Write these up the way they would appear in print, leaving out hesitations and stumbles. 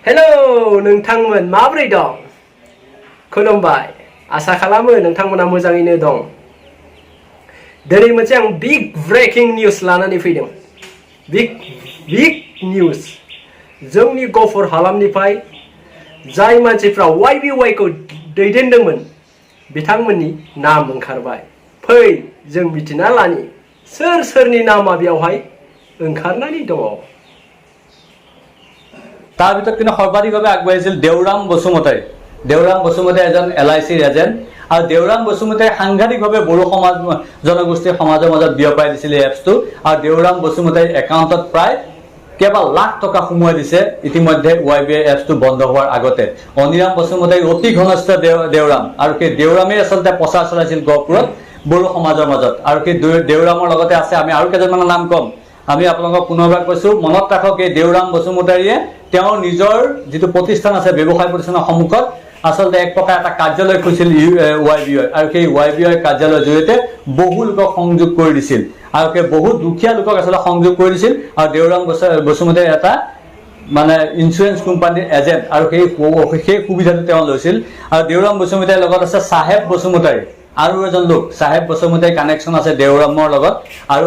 Hello नोंथांमोन माबोरै दं? खुलुमबाय आसा खालामो नोंथांमोना मोजाङैनो दं। दिनै मोनसे आं बिग ब्रेकिं निउज लानानै फैदों। बिग निउज जोंनि गफुर हालामनिफ्राय जाय मानसिफ्रा YBY खौ दैदेनदोंमोन बिथांमोननि नाम ओंखारबाय। फै जों मिथिना लानि सोर सोरनि नामा बेवहाय ओंखारनानै दङ। তাৰ ভিতৰত কিন্তু সৰ্বাধিকভাৱে আগবাঢ়িছিল দেওৰাম বসুমতাৰী। দেওৰাম বসুমতাৰী এজন LIC এজেণ্ট আৰু দেওৰাম বসুমতাৰী সাংঘাতিকভাৱে বড়ো সমাজ জনগোষ্ঠীৰ সমাজৰ মাজত বিয়পাই দিছিল এই এপছটো। আৰু দেওৰাম বসুমতাৰীৰ একাউণ্টত প্ৰায় কেইবা লাখ টকা সোমোৱাই দিছে ইতিমধ্যে YBI এপছটো বন্ধ হোৱাৰ আগতে। অনিৰাম বসুমতাৰী অতি ঘনিষ্ঠ দেওৰাম আৰু সেই দেওৰামেই আচলতে প্ৰচাৰ চলাইছিল গহপুৰত বড়ো সমাজৰ মাজত। আৰু সেই দেওৰামৰ লগতে আছে আমি আৰু কেইজনমানৰ নাম ক'ম। আমি আপোনালোকক পুনৰবাৰ কৈছোঁ, মনত ৰাখক এই দেওৰাম বসুমতাৰীয়ে তেওঁৰ নিজৰ যিটো প্ৰতিষ্ঠান আছে ব্যৱসায় প্ৰতিষ্ঠানৰ সন্মুখত আচলতে এক প্ৰকাৰ এটা কাৰ্যালয় খুলিছিল YBI আৰু সেই YBI কাৰ্যালয়ৰ জৰিয়তে বহু লোকক সংযোগ কৰি দিছিল আৰু সেই বহু দুখীয়া লোকক আচলতে সংযোগ কৰি দিছিল। আৰু দেওৰাম বসুমতাৰী এটা মানে ইঞ্চুৰেঞ্চ কোম্পানীৰ এজেণ্ট আৰু সেই সুবিধাটো তেওঁ লৈছিল। আৰু দেওৰাম বসুমতাৰীৰ লগত আছে চাহেব বসুমতাৰী আৰু এজন লোক। চাহেব বসুমতাৰী কানেকশ্যন আছে দেওৰামৰ লগত আৰু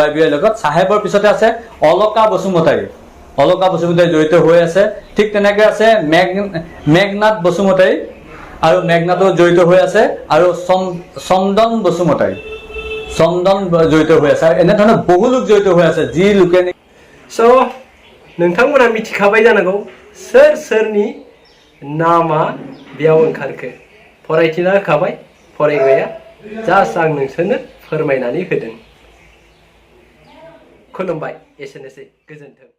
YBI লগত। চাহেবৰ পিছতে আছে অলকা বসুমতাৰী। অলকা বসুমতাৰী জড়িত হৈ আছে। ঠিক তেনেকৈ আছে মেঘনাথ বসুমতাৰী আৰু মেঘনাথো জড়িত হৈ আছে আৰু চন্দন বসুমতাৰী জড়িত হৈ আছে। আৰু এনেধৰণৰ বহু লোক জড়িত হৈ আছে যি লোকে नोंथांमोना मिथिखाबाय जानांगौ सोर सोरनि नामा बेयाव ओंखारखो। फरायथिना होखाबाय फरायग्राया जास्ट आं नोंसोरनो फोरमायनानै होदों। खुलुमबाय एसेनोसै गोजोन्थों।